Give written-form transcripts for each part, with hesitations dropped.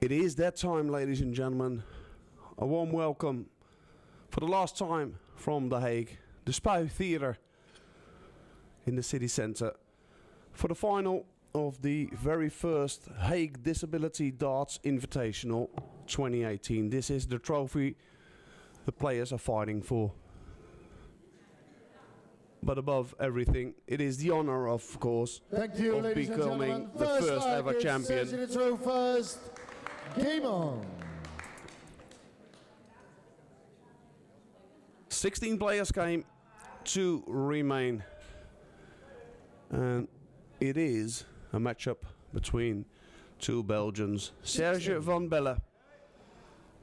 It is that time, ladies and gentlemen. A warm welcome for the last time from The Hague, the Spui Theatre in the city centre, for the final of the very first Hague Disability Darts Invitational 2018. This is the trophy the players are fighting for. But above everything, it is the honor, of course, Thank you, of ladies becoming and the gentlemen. first ever champion. First, game on. 16 players came, 2 remain. And it is a matchup between two Belgians. Serge van Belle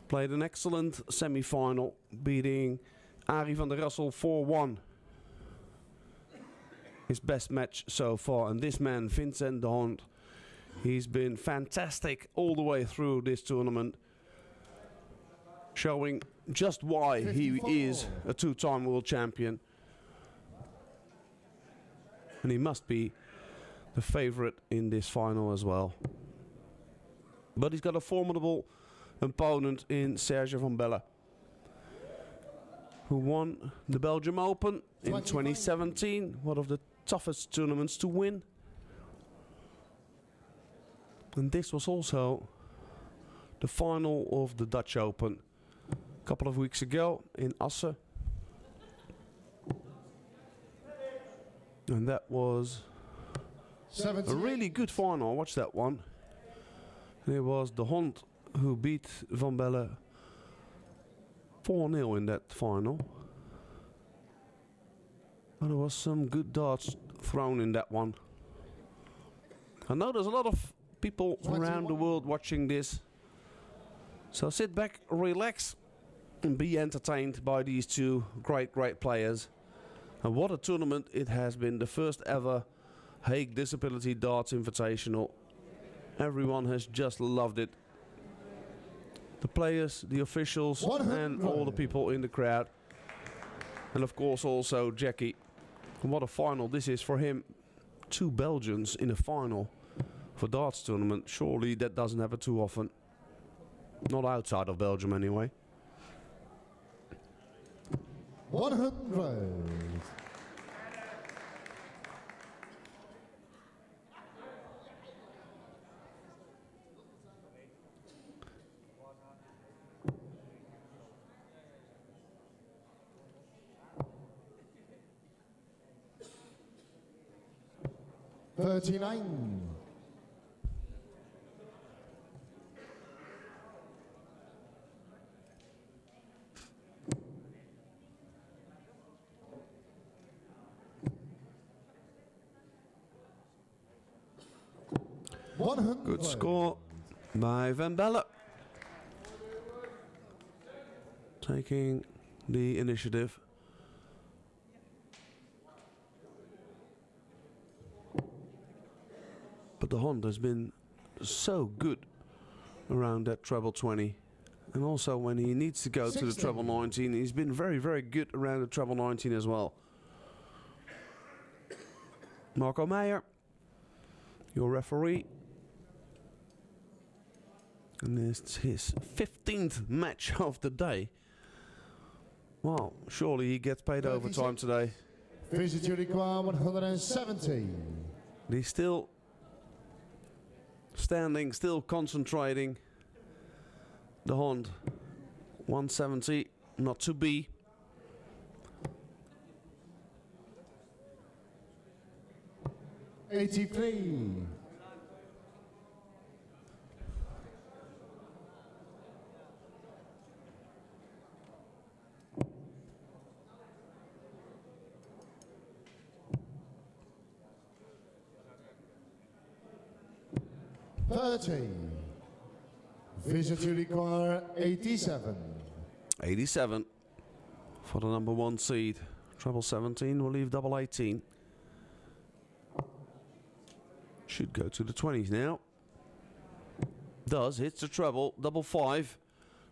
played an excellent semi-final, beating Arie van der Rassel 4-1. His best match so far. And this man, Vincent, he's been fantastic all the way through this tournament, showing just why 54. He is a 2-time world champion. And he must be the favorite in this final as well. But he's got a formidable opponent in Serge van Belle, who won the Belgium Open in 2017, one of the toughest tournaments to win. And this was also the final of the Dutch Open a couple of weeks ago in Assen. And that was a really good final. Watch that one. And it was De Hond who beat Van Belle 4-0 in that final. But there was some good darts thrown in that one. I know there's a lot of people around the world watching this. So sit back, relax, and be entertained by these two great players. And what a tournament it has been. The first ever Hague Disability Darts Invitational. Everyone has just loved it. The players, the officials, and all the people in the crowd. And of course also Jackie. And what a final this is for him. 2 Belgians in a final for darts tournament. Surely that doesn't happen too often. Not outside of Belgium anyway. 100. $39. Good score by Van Belle, taking the initiative. But De Hond has been so good around that treble 20, and also when he needs to go 16. To the treble 19, he's been very good around the treble 19 as well. Marco Meijer, your referee. And it's his 15th match of the day. Well, surely he gets paid overtime today. Visit require 170. He's still standing, still concentrating. De Hond, 170, not to be. $83. Visit to require 87. 87 for the number 1 seed. Treble 17 will leave double 18. Should go to the 20s now. Does, hits the treble, double 5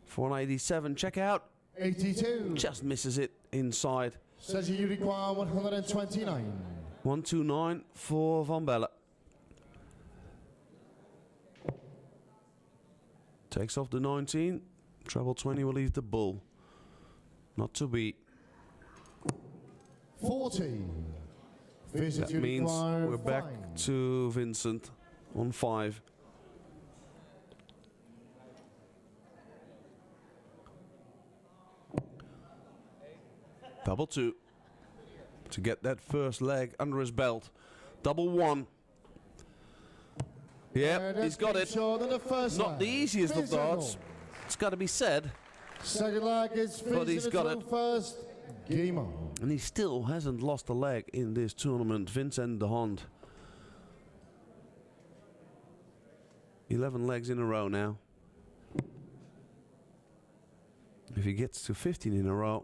for an 87. Check out. 82. Just misses it inside. Says you require 129. 129 for Van Belle. Takes off the 19. Treble 20 will leave the bull. Not to be. 40. Visit That you means require we're back 5. to Vincent on 5. Double 2 to get that first leg under his belt. Double 1. Yep, he's got it. Not the easiest of darts. It's got to be said. Second leg is But he's got it. First. Game on. And he still hasn't lost a leg in this tournament. Vincent de Hond. 11 legs in a row now. If he gets to 15 in a row,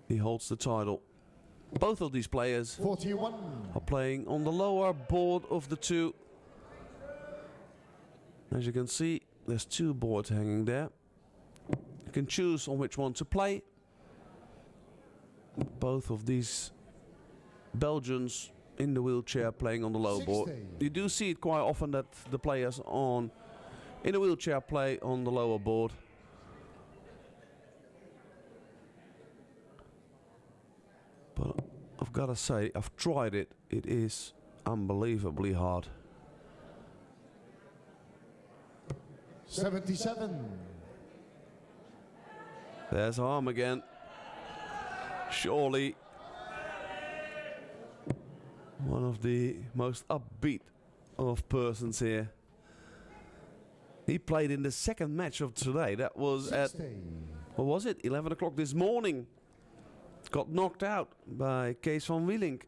he holds the title. Both of these players 41. are playing on the lower board of the two. As you can see, there's 2 boards hanging there. You can choose on which one to play. Both of these Belgians in the wheelchair playing on the low board. You do see it quite often that the players in the wheelchair play on the lower board. But I've got to say, I've tried it. It is unbelievably hard. 77. There's Harm again. Surely one of the most upbeat of persons here. He played in the second match of today. That was 60. at, what was it, 11 o'clock this morning. Got knocked out by Kees van Wielink.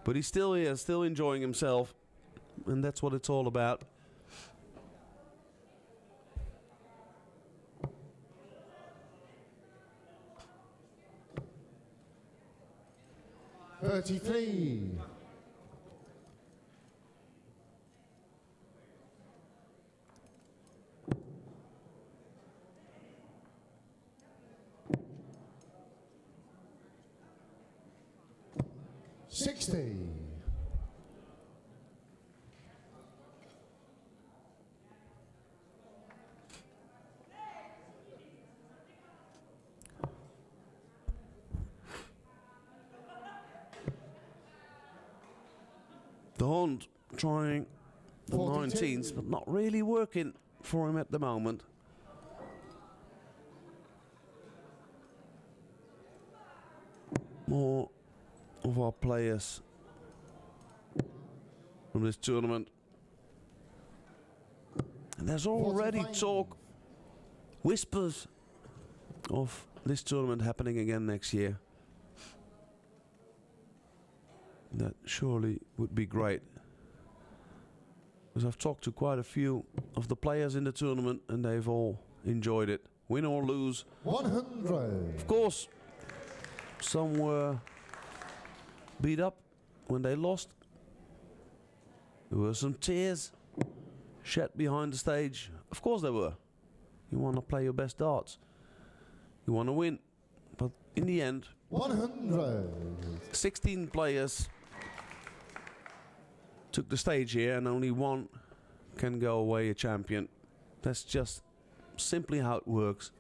But he's still here, still enjoying himself. And that's what it's all about. $33. 60. The Hond trying the 42. 19s, but not really working for him at the moment. More of our players from this tournament. And there's already 45. talk, whispers of this tournament happening again next year. That surely would be great. Because I've talked to quite a few of the players in the tournament and they've all enjoyed it. Win or lose. 100. Of course, some were beat up when they lost. There were some tears shed behind the stage. Of course there were. You want to play your best darts. You want to win. But in the end, 100. 16 players took the stage here and only one can go away a champion. That's just simply how it works.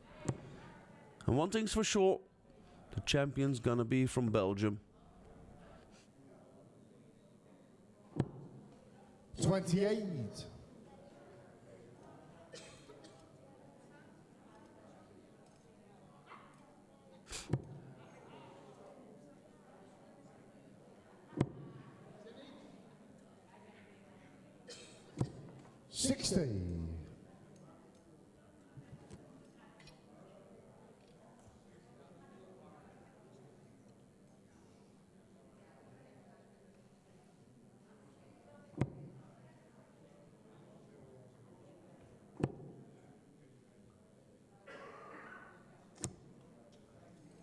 And one thing's for sure, the champion's gonna be from Belgium. 28. 60.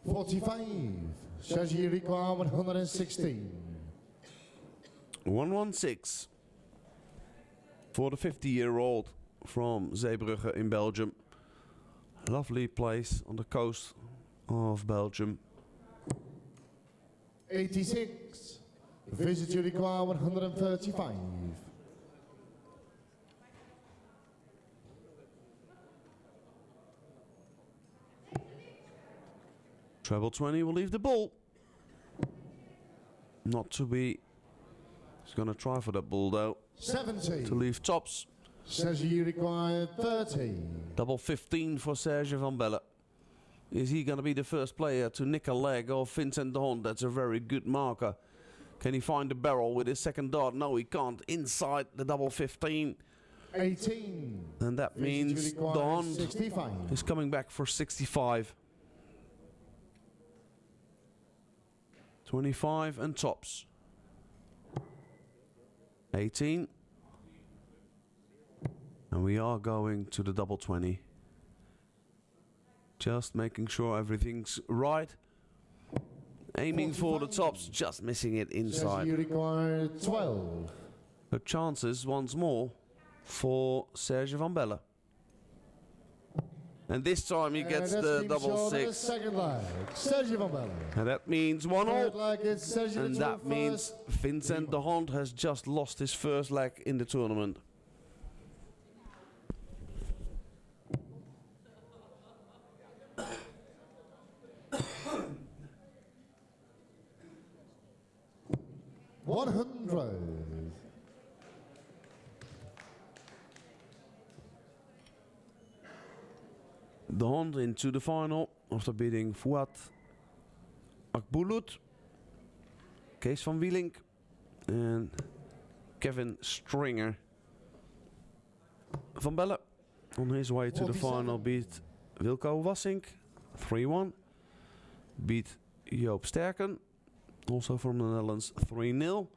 45. Serge require 116. 116 for the 50-year-old from Zeebrugge in Belgium. Lovely place on the coast of Belgium. 86. Visit you require 135. Treble 20 will leave the ball. Not to be. He's going to try for that ball though. 70. To leave tops. Says you require 30. Double 15 for Serge van Belle. Is he going to be the first player to nick a leg of Vincent de Hond? That's a very good marker. Can he find the barrel with his second dart? No, he can't. Inside the double 15. 18. And that means de Hond 65. is coming back for 65. 25 and tops. 18. And we are going to the double 20. Just making sure everything's right. Aiming for the tops, just missing it inside. Says you require 12. The chances once more for Serge van Belle. And this time he gets the double 6. Second leg, Serge van Belle. And that means 1-all. Third leg, it's Serge And that means Vincent de Hond has just lost his first leg in the tournament. De Hond into the final after beating Fouad Akbulut, Kees van Wielink and Kevin Stringer. Van Belle on his way to the 47. final beat Wilco Wassink 3-1. Beat Joop Sterken, also from the Netherlands, 3-0.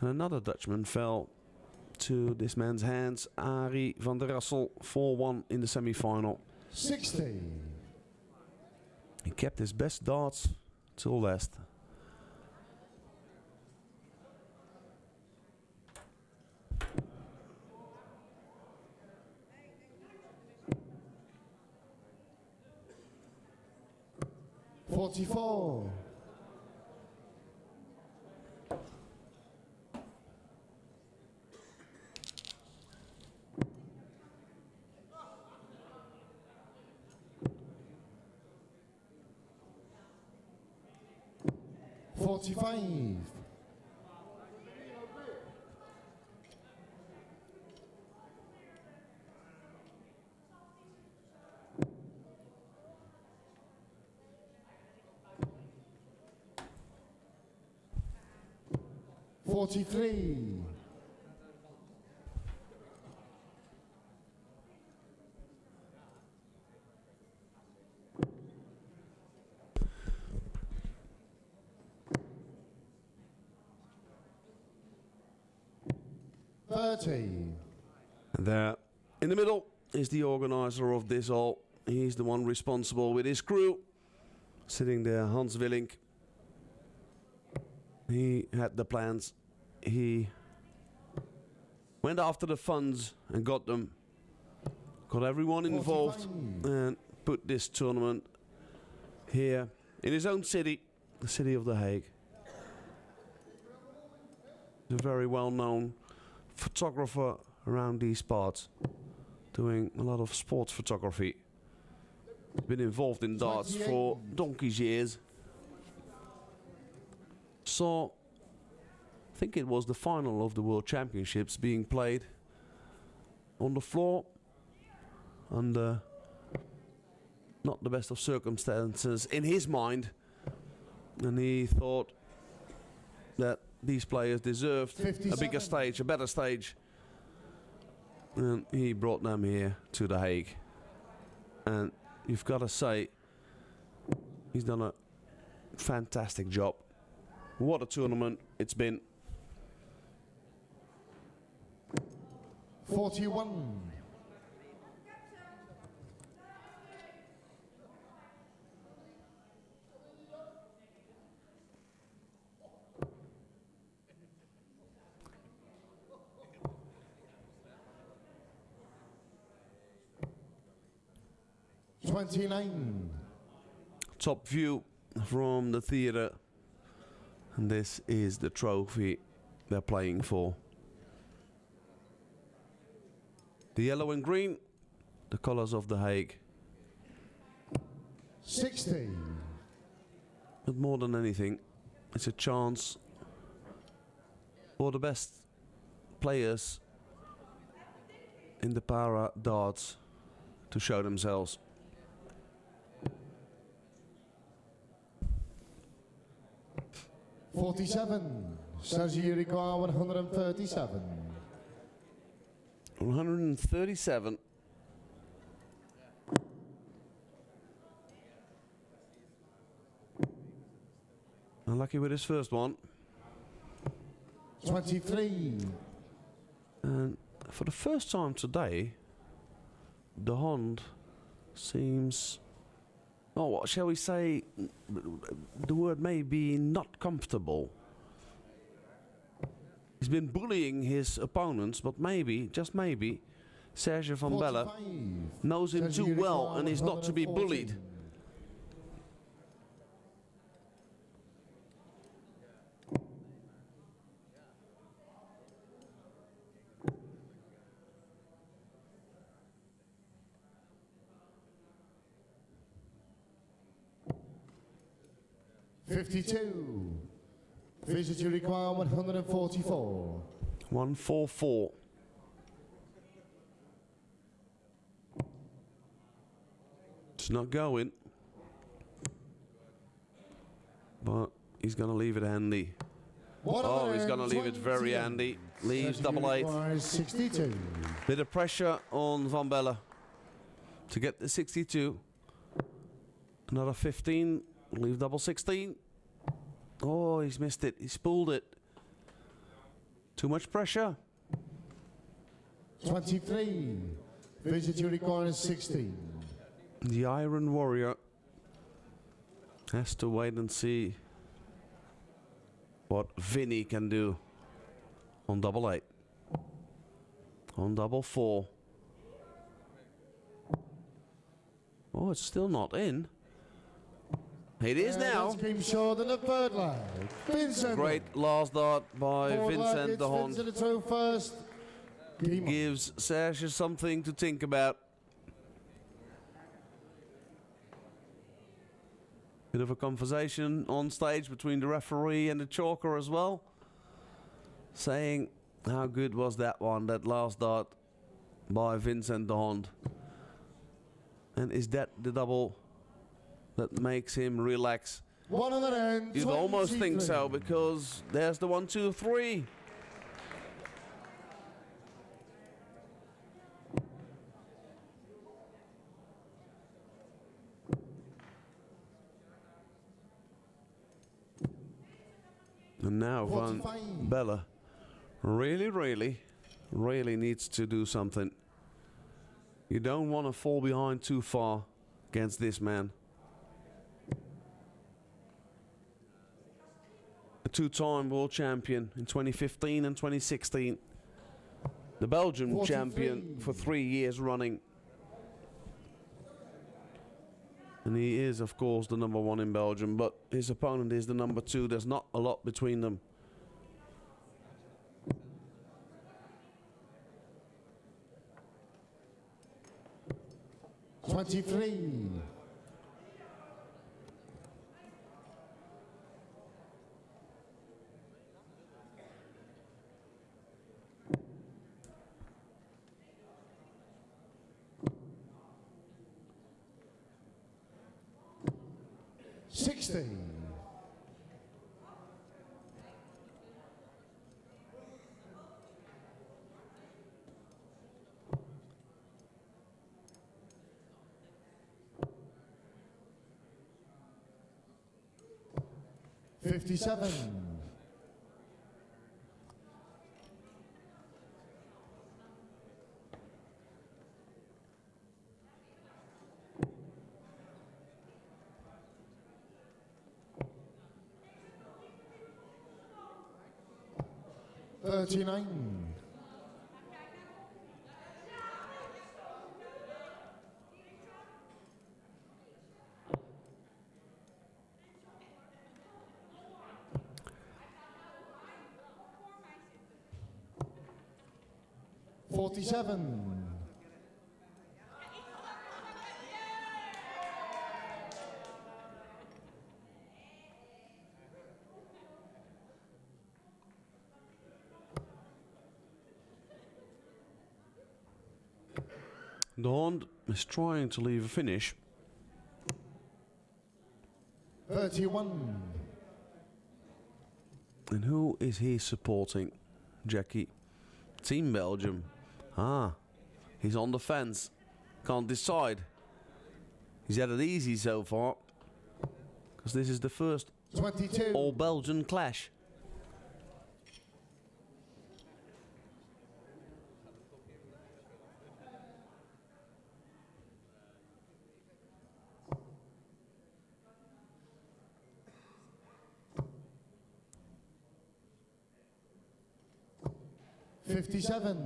And another Dutchman fell to this man's hands, Arie van der Rassel, 4-1 in the semi-final. 60. He kept his best darts till last. $44. 45. 43. 30. There in the middle is the organizer of this all. He's the one responsible with his crew. Sitting there, Hans Willink. He had the plans. He went after the funds and got them. Got everyone involved 45. and put this tournament here in his own city, the city of The Hague. He's a very well-known photographer around these parts, doing a lot of sports photography. Been involved in darts 28. for donkey's years. So, I think it was the final of the World Championships being played on the floor under not the best of circumstances in his mind, and he thought that these players deserved a 57. bigger stage, a better stage, and he brought them here to The Hague. And you've got to say, he's done a fantastic job. What a tournament it's been. 41. 29. Top view from the theatre. And this is the trophy they're playing for. The yellow and green, the colors of The Hague. 60. But more than anything, it's a chance for the best players in the para darts to show themselves. .47. Serge, you require 137. 137. Unlucky with his first one. 23. And for the first time today, the Hond seems, oh, what shall we say, the word may be not comfortable. He's been bullying his opponents, but maybe, just maybe, Serge van Belle 45. knows him Serge, too you well require and is not to be 114. bullied. .52. Vincent, you require 144. 144. It's not going, but he's going to leave it handy. Oh, he's going to leave it very handy. Leaves double eight. 62. Bit of pressure on Van Belle to get the 62. Another 15. Leave double 16. Oh, he's missed it. He's pulled it. Too much pressure. 23. Vincent, you require 16. The Iron Warrior has to wait and see what Vinny can do on double eight. On double four. Oh, it's still not in. It is now. That's game short in the third leg. Vincent. Great last dart by Forward leg, Vincent it's the Hond. Vincent to throw first. Game on. Gives Serge something to think about. Bit of a conversation on stage between the referee and the chalker as well, saying how good was that one, that last dart by Vincent the Hond. And is that the double that makes him relax? 123. You'd almost think so, because there's the 1, 2, 3. And now Van 45. Belle really needs to do something. You don't want to fall behind too far against this man. A two-time world champion in 2015 and 2016. The Belgian 43. champion for 3 years running. And he is, of course, the number 1 in Belgium, but his opponent is the number 2. There's not a lot between them. .23. .60. .57. .39. .47. The Hond is trying to leave a finish. 31. And who is he supporting? Jackie. Team Belgium. Ah, he's on the fence. Can't decide. He's had it easy so far. Because this is the first 22. all-Belgian clash. $57.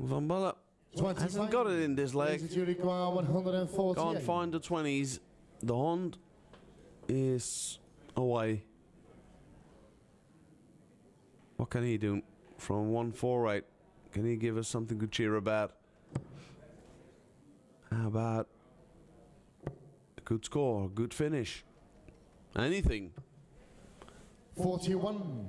Van Belle hasn't got it in this leg. You require 148. Can't find the 20s. The Hond is away. What can he do from 148? Can he give us something to cheer about? How about a good score, a good finish? Anything. 41.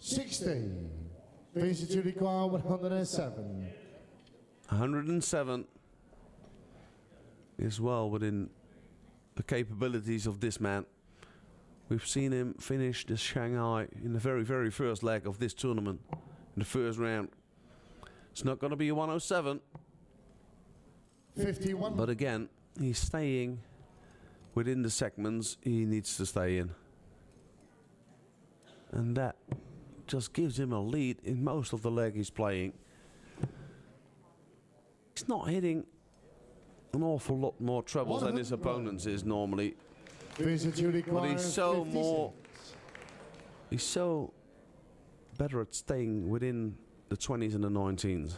$60. Vincent, you require 107. 107 is well within the capabilities of this man. We've seen him finish the Shanghai in the very, very first leg of this tournament, in the first round. It's not going to be a 107. 51. But again, he's staying within the segments he needs to stay in. And that just gives him a lead in most of the leg he's playing. He's not hitting an awful lot more trebles than his opponents is normally. Vincent, you But require he's so better at staying within the 20s and the 19s.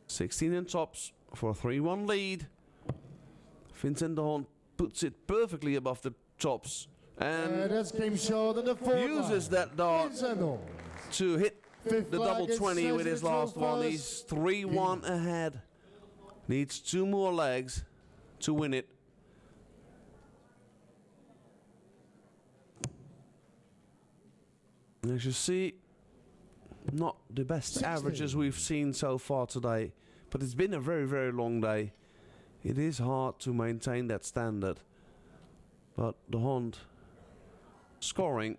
16 in tops for a 3-1 lead. Vincent de Hond puts it perfectly above the tops and that's game short in the uses that dart to hit the double 20 with his last one. He's 3-1 ahead. Needs 2 more legs to win it. As you see, not the best 60. averages we've seen so far today, but it's been a very, very long day. It is hard to maintain that standard, but the Hond scoring,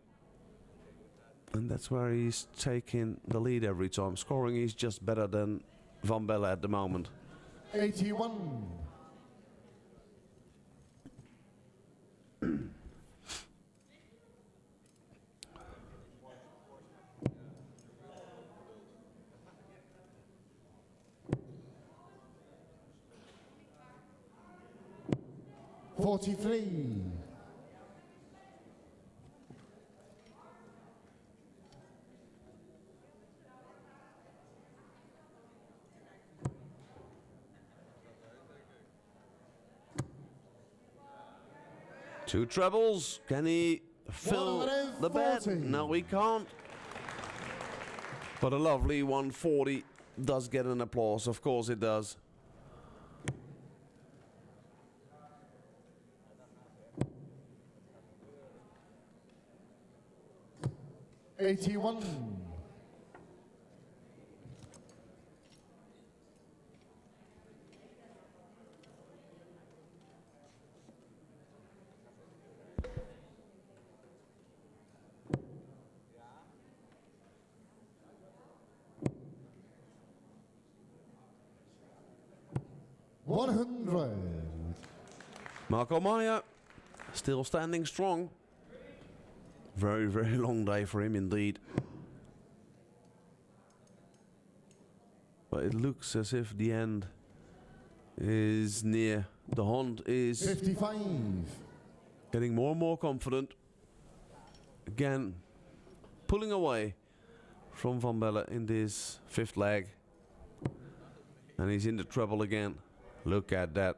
and that's where he's taking the lead every time. Scoring, he's just better than Van Belle at the moment. 81. $43. Two trebles. Can he fill the bed? No, he can't. But a lovely 140 does get an applause. Of course it does. $81. $100. Marco Maya still standing strong. Very, very long day for him indeed. But it looks as if the end is near. The Hond is 55. getting more and more confident. Again, pulling away from Van Belle in this fifth leg. And he's in the treble again. Look at that.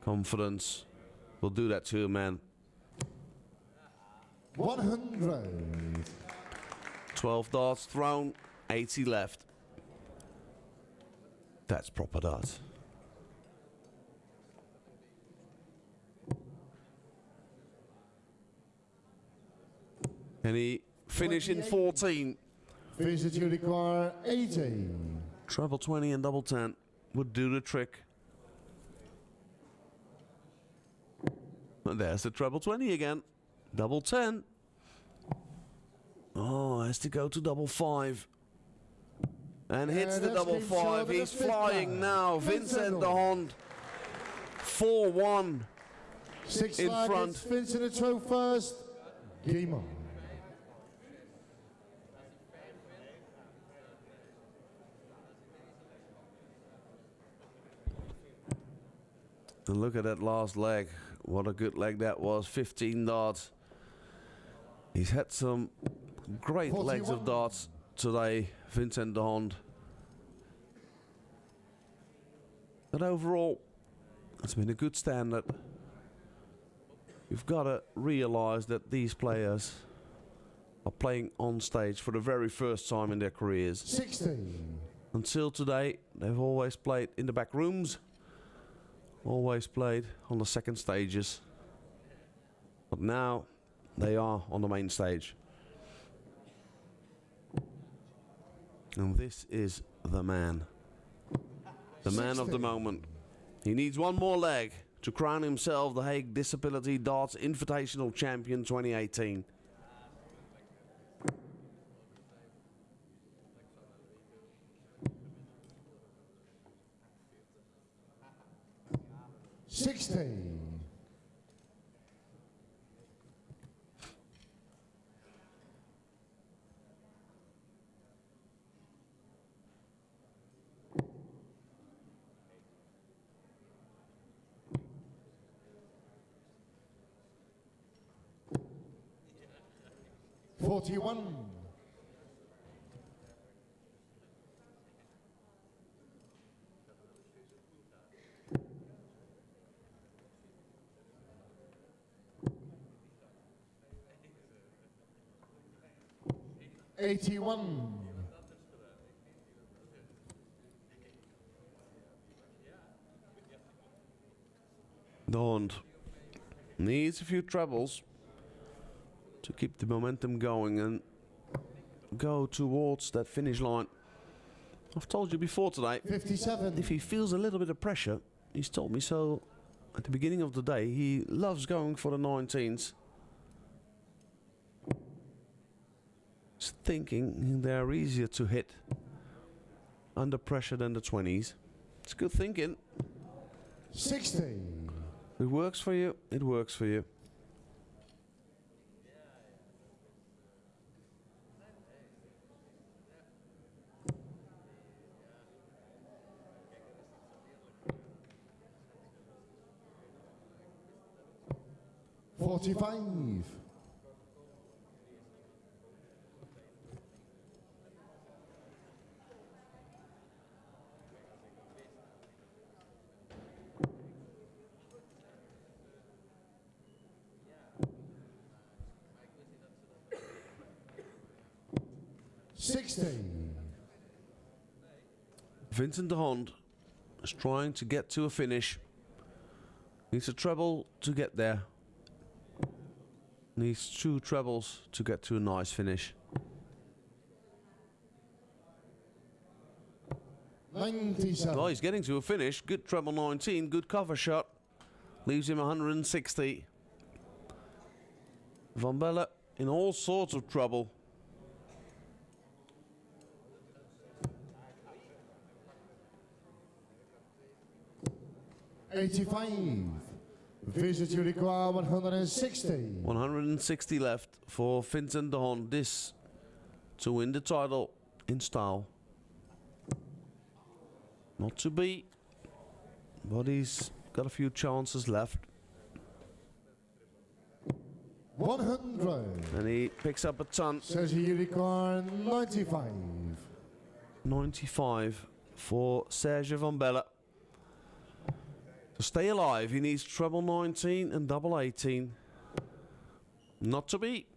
Confidence will do that to a man. 100. 12 darts thrown, 80 left. That's proper darts. And he finished in 14. Vincent, you require 18. Treble 20 and double 10 would do the trick. And there's the treble 20 again. Double 10. Oh, has to go to double 5. And hits the double 5. He's flying now. Vincent de Hond. 4-1 Six in targets, front. Vincent to throw first. Game on. And look at that last leg. What a good leg that was. 15 darts. He's had some great 41. legs of darts today, Vincent de Hond. But overall, it's been a good standard. You've got to realize that these players are playing on stage for the very first time in their careers. 16. Until today, they've always played in the back rooms. Always played on the second stages. But now they are on the main stage. And this is the man. The man of the moment. He needs one more leg to crown himself the Hague Disability Darts Invitational Champion 2018. Forty-one. $81. De Hond needs a few trebles to keep the momentum going and go towards that finish line. I've told you before today, 57. if he feels a little bit of pressure, he's told me so at the beginning of the day, he loves going for the 19s. He's thinking they're easier to hit under pressure than the 20s. It's good thinking. 60. It works for you, it works for you. $45. $60. Vincent de Hond is trying to get to a finish. Needs a treble to get there. Needs 2 trebles to get to a nice finish. 97. Oh, he's getting to a finish. Good treble 19, good cover shot. Leaves him 160. Van Belle in all sorts of trouble. $85. Visit you require 160. 160 left for Vincent de Hond. This to win the title in style. Not to be, but he's got a few chances left. 100. And he picks up a ton. Says you require 95. 95 for Serge van Belle. To stay alive, he needs treble 19 and double 18. Not to beat.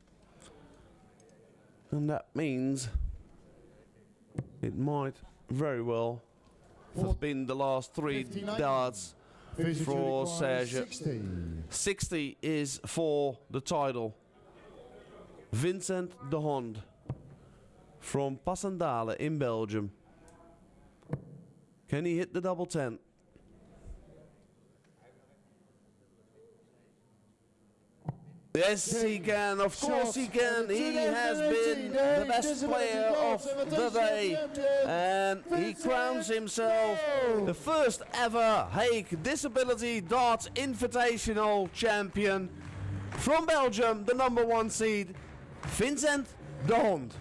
And that means it might very well have been the last 3 darts for Serge. 60 is for the title. Vincent de Hond from Passendale in Belgium. Can he hit the double 10? Yes, he can. Of course he can. He has been the best player of the day. And he crowns himself the first ever Hague Disability Darts Invitational champion from Belgium, the #1 seed, Vincent de Hond.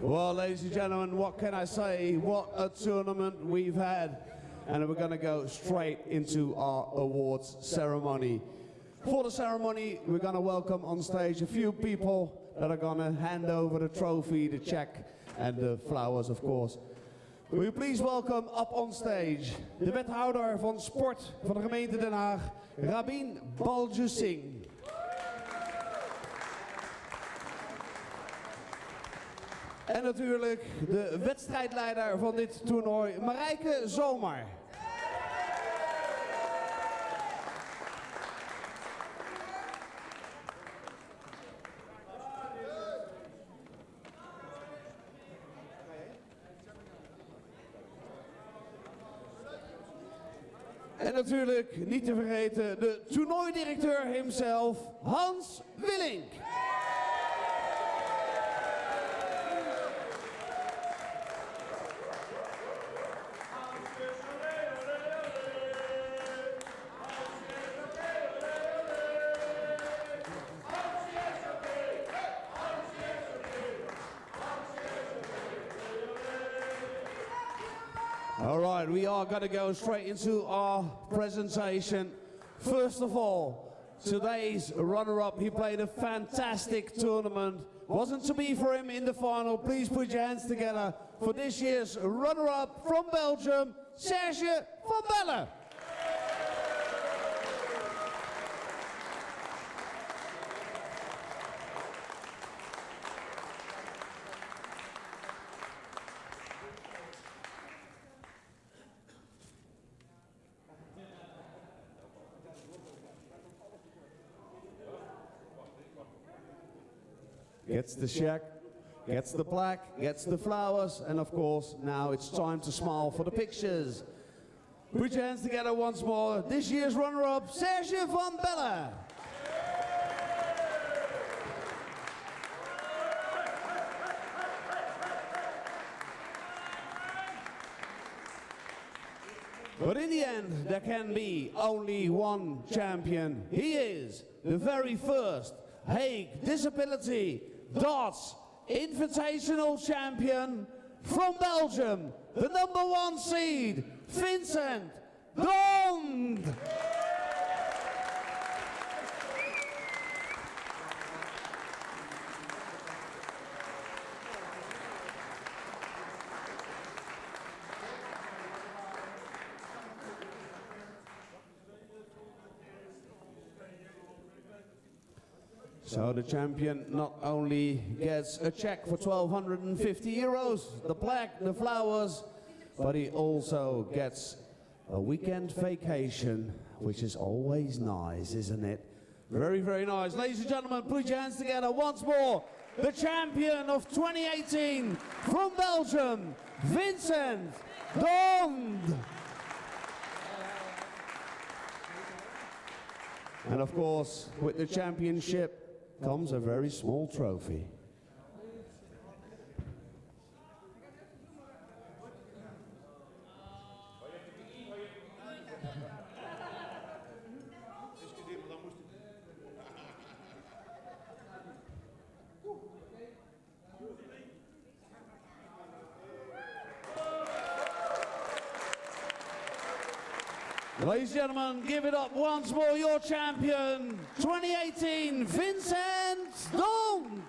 Well, ladies and gentlemen, what can I say? What a tournament we've had. And we're going to go straight into our awards ceremony. For the ceremony, we're going to welcome on stage a few people that are going to hand over the trophy, the check, and the flowers, of course. Will you please welcome up on stage de wethouder van sport van de gemeente Den Haag, Rabin Baljusing. En natuurlijk de wedstrijdleider van dit toernooi, Marijke Zomer. En natuurlijk niet te vergeten de toernooidirecteur himself, Hans Willink. All right, we are going to go straight into our presentation. First of all, today's runner-up, he played a fantastic tournament. Wasn't to be for him in the final. Please put your hands together for this year's runner-up from Belgium, Serge van Belle. Gets the check, gets the plaque, gets the flowers, and of course, now it's time to smile for the pictures. Put your hands together once more. This year's runner-up, Serge van Belle. But in the end, there can be only one champion. He is the very first Hague Disability Darts Invitational champion from Belgium, the #1 seed, Vincent de Hond. So the champion not only gets a check for 1,250 euros, the plaque, the flowers, but he also gets a weekend vacation, which is always nice, isn't it? Very, very nice. Ladies and gentlemen, put your hands together once more. The champion of 2018 from Belgium, Vincent Dond. And of course, with the championship comes a very small trophy. Ladies and gentlemen, give it up once more, your champion, 2018, Vincent Dond.